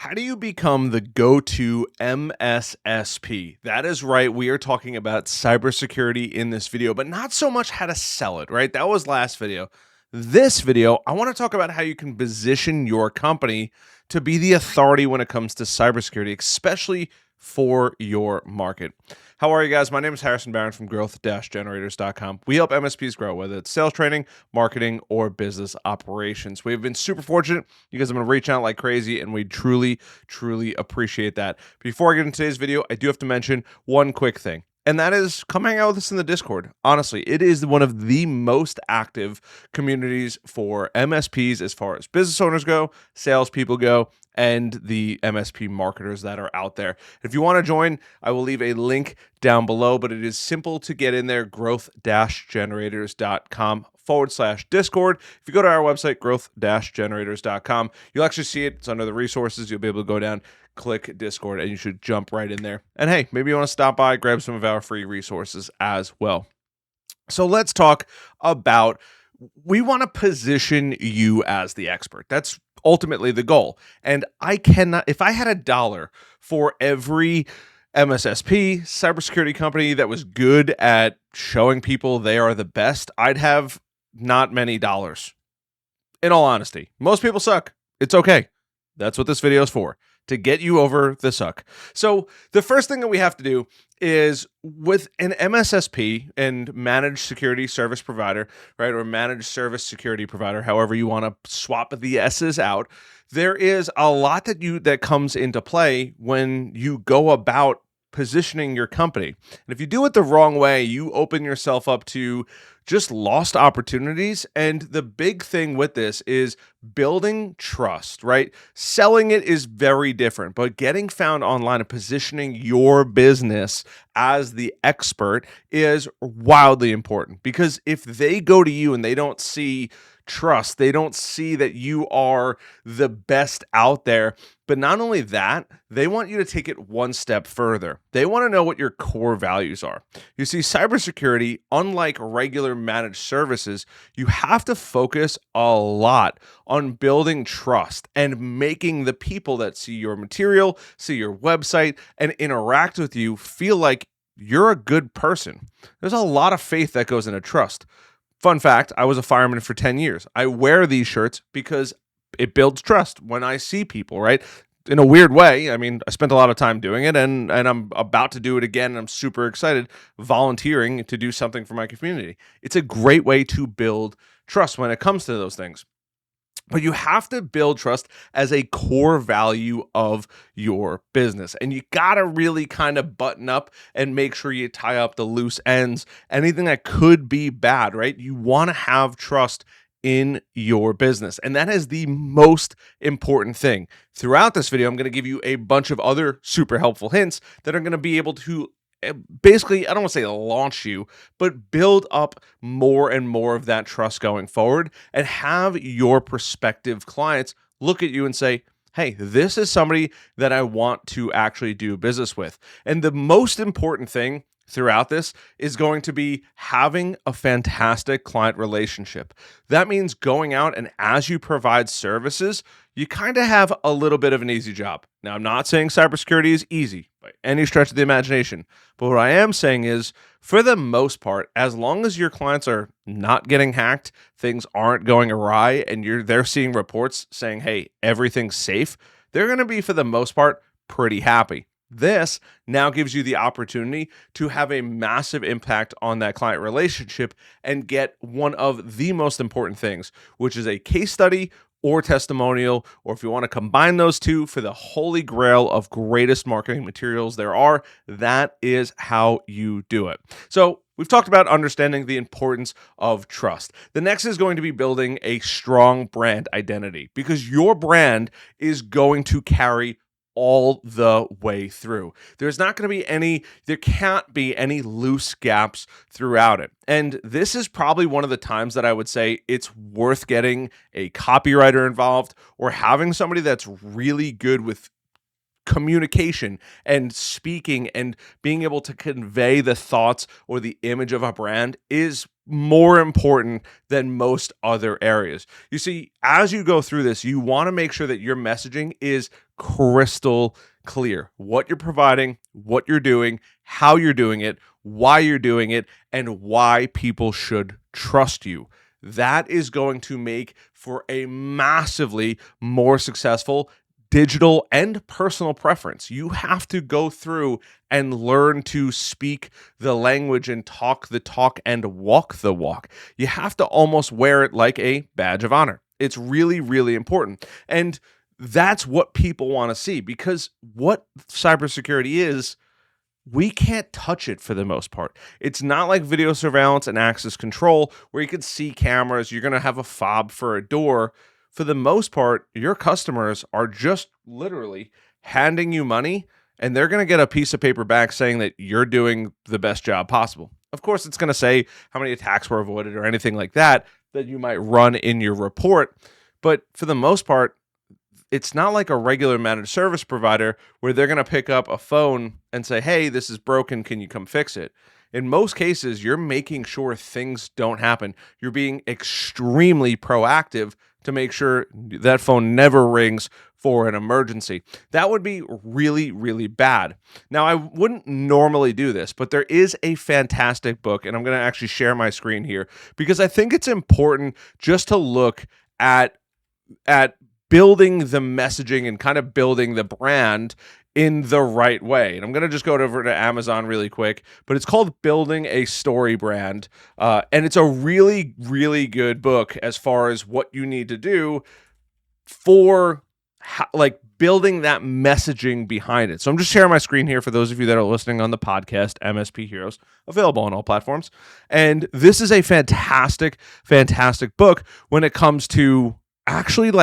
How do you become the go-to MSSP? That is right. We are talking about cybersecurity in this video, but not so much how to sell it, right? That was last video. This video, I want to talk about how you can position your company to be the authority when it comes to cybersecurity, especially for your market. How are you guys? My name is Harrison Barron from growth-generators.com. We help MSPs grow, whether it's sales training, marketing, or business operations. We've been super fortunate. You guys have been reaching out like crazy, and we truly, truly appreciate that. Before I get into today's video, I do have to mention one quick thing. And that is come hang out with us in the Discord. Honestly, it is one of the most active communities for MSPs as far as business owners go, salespeople go, and the MSP marketers that are out there. If you want to join, I will leave a link down below, but it is simple to get in there, growth-generators.com/Discord. If you go to our website, growth-generators.com, you'll actually see it. It's under the resources. You'll be able to go down, click Discord, and you should jump right in there. And hey, maybe you want to stop by, grab some of our free resources as well. So let's talk about, we want to position you as the expert. That's ultimately the goal. And I cannot, if I had $1 for every MSSP, cybersecurity company that was good at showing people they are the best, I'd have not many dollars. In all honesty, most people suck. It's okay. That's what this video is for, to get you over the suck. So the first thing that we have to do is, with an MSSP and managed security service provider, right, or managed service security provider, however you want to swap the S's out, there is a lot that comes into play when you go about positioning your company. And if you do it the wrong way, you open yourself up to just lost opportunities. And the big thing with this is building trust, right? Selling it is very different, but getting found online and positioning your business as the expert is wildly important, because if they go to you and they don't see trust, they don't see that you are the best out there. But not only that, they want you to take it one step further. They want to know what your core values are. You see, cybersecurity, unlike regular managed services, you have to focus a lot on building trust and making the people that see your material, see your website, and interact with you feel like you're a good person. There's a lot of faith that goes into trust. Fun fact, I was a fireman for 10 years. I wear these shirts because it builds trust when I see people, right? In a weird way. I mean, I spent a lot of time doing it, and I'm about to do it again, and I'm super excited volunteering to do something for my community. It's a great way to build trust when it comes to those things. But you have to build trust as a core value of your business. And you got to really kind of button up and make sure you tie up the loose ends, anything that could be bad, right? You want to have trust in your business. And that is the most important thing. Throughout this video, I'm going to give you a bunch of other super helpful hints that are going to be able to basically, I don't want to say launch you, but build up more and more of that trust going forward, and have your prospective clients look at you and say, hey, this is somebody that I want to actually do business with. And the most important thing throughout this is going to be having a fantastic client relationship. That means going out, and as you provide services, you kind of have a little bit of an easy job. Now, I'm not saying cybersecurity is easy by any stretch of the imagination, but what I am saying is, for the most part, as long as your clients are not getting hacked, things aren't going awry, and they're seeing reports saying, hey, everything's safe, they're going to be, for the most part, pretty happy. This now gives you the opportunity to have a massive impact on that client relationship and get one of the most important things, which is a case study or testimonial, or if you want to combine those two for the holy grail of greatest marketing materials there are, that is how you do it. So we've talked about understanding the importance of trust. The next is going to be building a strong brand identity, because your brand is going to carry all the way through. There can't be any loose gaps throughout it. And this is probably one of the times that I would say it's worth getting a copywriter involved, or having somebody that's really good with communication and speaking and being able to convey the thoughts or the image of a brand is more important than most other areas. You see, as you go through this, you want to make sure that your messaging is crystal clear. What you're providing, what you're doing, how you're doing it, why you're doing it, and why people should trust you. That is going to make for a massively more successful digital and personal preference. You have to go through and learn to speak the language and talk the talk and walk the walk. You have to almost wear it like a badge of honor. It's really, really important. And that's what people want to see, because what cybersecurity is, we can't touch it for the most part. It's not like video surveillance and access control where you can see cameras, you're going to have a fob for a door. For the most part, your customers are just literally handing you money, and they're going to get a piece of paper back saying that you're doing the best job possible. Of course, it's going to say how many attacks were avoided or anything like that you might run in your report. But for the most part, it's not like a regular managed service provider where they're going to pick up a phone and say, hey, this is broken. Can you come fix it? In most cases, you're making sure things don't happen. You're being extremely proactive to make sure that phone never rings for an emergency. That would be really, really bad. Now, I wouldn't normally do this, but there is a fantastic book, and I'm going to actually share my screen here because I think it's important just to look at building the messaging and kind of building the brand in the right way. And I'm going to just go over to Amazon really quick, but it's called Building a Story Brand. And it's a really, really good book as far as what you need to do for building that messaging behind it. So I'm just sharing my screen here for those of you that are listening on the podcast, MSP Heroes, available on all platforms. And this is a fantastic, fantastic book when it comes to actually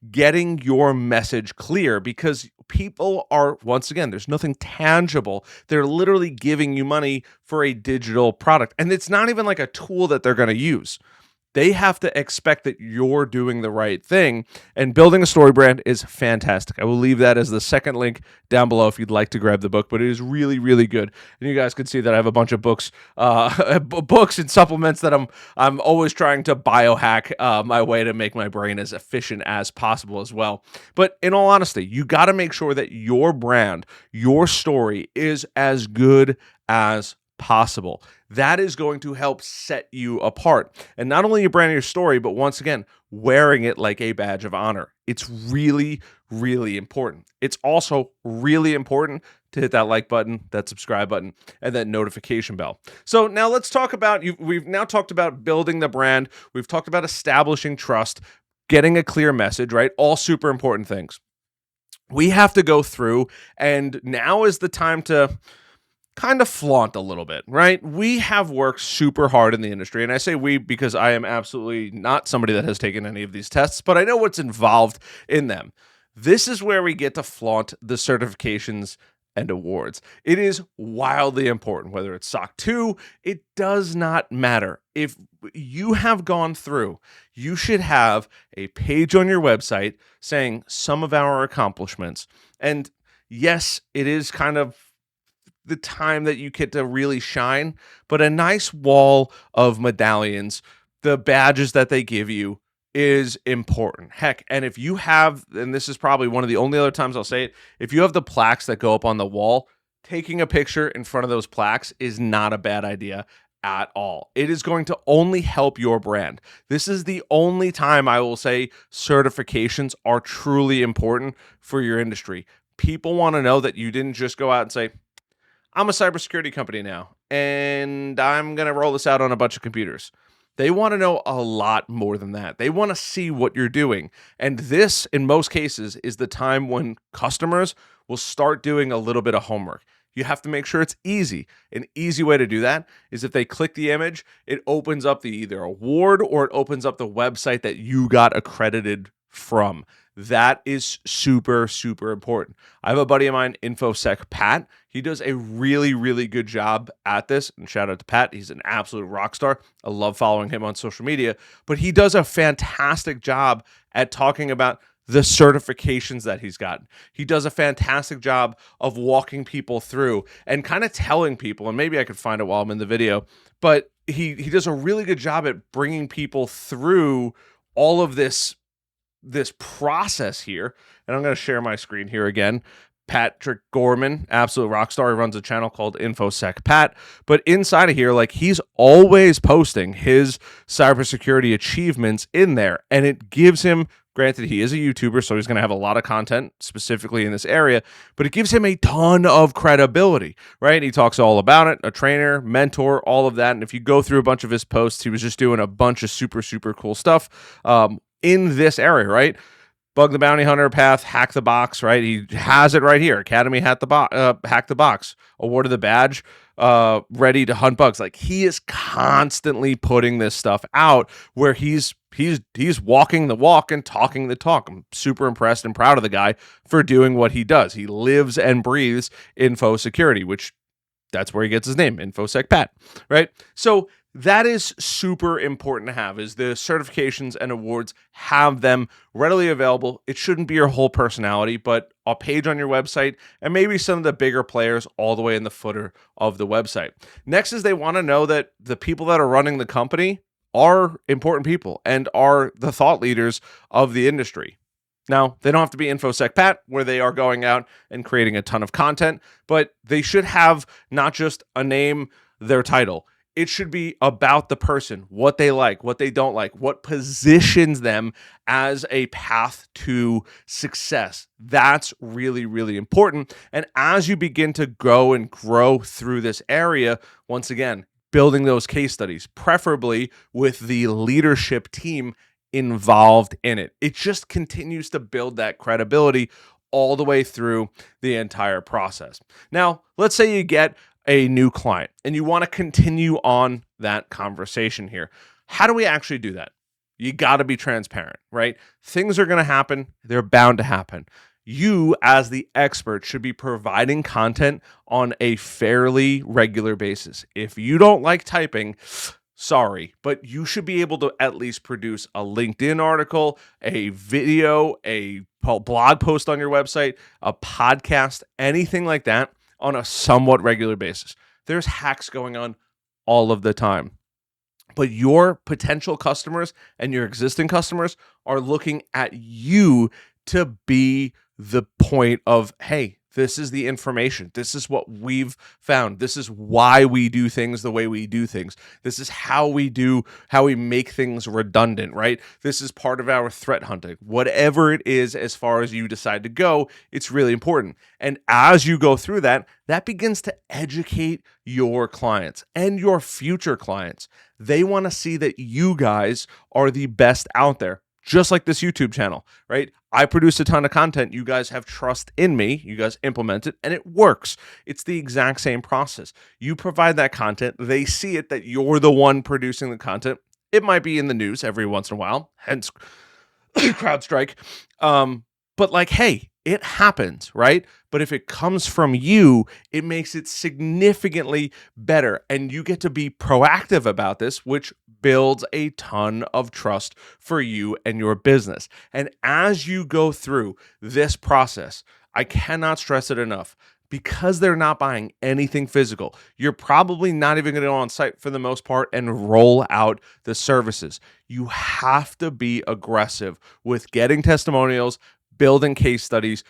getting your message clear, because people are, once again, there's nothing tangible. They're literally giving you money for a digital product, and it's not even like a tool that they're going to use. They have to expect that you're doing the right thing, and building a story brand is fantastic. I will leave that as the second link down below if you'd like to grab the book, but it is really, really good. And you guys can see that I have a bunch of books, books and supplements that I'm always trying to biohack my way to make my brain as efficient as possible as well. But in all honesty, you got to make sure that your brand, your story is as good as possible. That is going to help set you apart. And not only your brand and your story, but once again, wearing it like a badge of honor. It's really, really important. It's also really important to hit that like button, that subscribe button, and that notification bell. So now let's talk about, we've now talked about building the brand. We've talked about establishing trust, getting a clear message, right? All super important things. We have to go through, and now is the time to kind of flaunt a little bit, right? We have worked super hard in the industry, and I say we because I am absolutely not somebody that has taken any of these tests, but I know what's involved in them. This is where we get to flaunt the certifications and awards. It is wildly important, whether it's SOC 2, it does not matter. If you have gone through, you should have a page on your website saying some of our accomplishments. And yes, it is kind of the time that you get to really shine, but a nice wall of medallions, the badges that they give you, is important. Heck, and if you have, and this is probably one of the only other times I'll say it, if you have the plaques that go up on the wall, taking a picture in front of those plaques is not a bad idea at all. It is going to only help your brand. This is the only time I will say certifications are truly important for your industry. People want to know that you didn't just go out and say, I'm a cybersecurity company now, and I'm going to roll this out on a bunch of computers. They want to know a lot more than that. They want to see what you're doing. And this, in most cases, is the time when customers will start doing a little bit of homework. You have to make sure it's easy. An easy way to do that is if they click the image, it opens up the either award or it opens up the website that you got accredited from. That is super, super important. I have a buddy of mine, InfoSec Pat. He does a really, really good job at this. And shout out to Pat. He's an absolute rock star. I love following him on social media. But he does a fantastic job at talking about the certifications that he's gotten. He does a fantastic job of walking people through and kind of telling people, and maybe I could find it while I'm in the video, but he does a really good job at bringing people through all of this process here. And I'm going to share my screen here again. Patrick Gorman, absolute rock star. He runs a channel called InfoSec Pat. But inside of here, like, he's always posting his cybersecurity achievements in there. And it gives him, granted, he is a YouTuber, so he's going to have a lot of content specifically in this area, but it gives him a ton of credibility, right? He talks all about it, a trainer, mentor, all of that. And if you go through a bunch of his posts, he was just doing a bunch of super, super cool stuff in this area, right? Bug the Bounty Hunter path, hack the box, right? He has it right here. Academy hack the box, awarded the badge, ready to hunt bugs. Like, he is constantly putting this stuff out where he's walking the walk and talking the talk. I'm super impressed and proud of the guy for doing what he does. He lives and breathes info security, which that's where he gets his name, InfoSec Pat, right? So that is super important to have, is the certifications and awards. Have them readily available. It shouldn't be your whole personality, but a page on your website and maybe some of the bigger players all the way in the footer of the website. Next is they want to know that the people that are running the company are important people and are the thought leaders of the industry. Now, they don't have to be InfoSec Pat, where they are going out and creating a ton of content, but they should have not just a name, their title. It should be about the person, what they like, what they don't like, what positions them as a path to success. That's really, really important. And as you begin to go and grow through this area, once again, building those case studies, preferably with the leadership team involved in it. It just continues to build that credibility all the way through the entire process. Now, let's say you get a new client and you want to continue on that conversation here. How do we actually do that? You got to be transparent, right? Things are going to happen. They're bound to happen. You, as the expert, should be providing content on a fairly regular basis. If you don't like typing, sorry, but you should be able to at least produce a LinkedIn article, a video, a blog post on your website, a podcast, anything like that on a somewhat regular basis. There's hacks going on all of the time. But your potential customers and your existing customers are looking at you to be the point of, hey, this is the information. This is what we've found. This is why we do things the way we do things. This is how we make things redundant, right? This is part of our threat hunting. Whatever it is, as far as you decide to go, it's really important. And as you go through that, that begins to educate your clients and your future clients. They want to see that you guys are the best out there. Just like this YouTube channel, right? I produce a ton of content. You guys have trust in me. You guys implement it, and it works. It's the exact same process. You provide that content. They see it, that you're the one producing the content. It might be in the news every once in a while, hence CrowdStrike. But like, hey, it happens, right? But if it comes from you, it makes it significantly better. And you get to be proactive about this, which builds a ton of trust for you and your business. And as you go through this process, I cannot stress it enough. Because they're not buying anything physical, you're probably not even going to go on site for the most part and roll out the services. You have to be aggressive with getting testimonials, building case studies,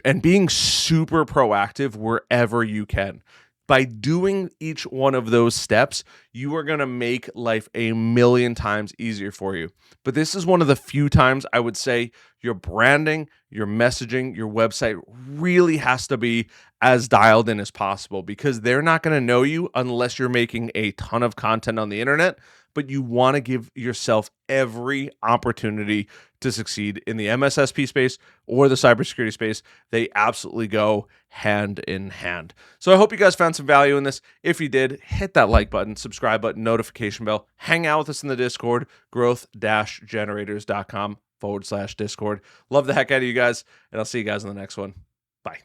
and being super proactive wherever you can. By doing each one of those steps, you are going to make life a million times easier for you. But this is one of the few times I would say your branding, your messaging, your website really has to be as dialed in as possible, because they're not going to know you unless you're making a ton of content on the internet. But you want to give yourself every opportunity to succeed in the MSSP space or the cybersecurity space. They absolutely go hand in hand. So I hope you guys found some value in this. If you did, hit that like button, subscribe button, notification bell. Hang out with us in the Discord, growth-generators.com/Discord. Love the heck out of you guys, and I'll see you guys in the next one. Bye.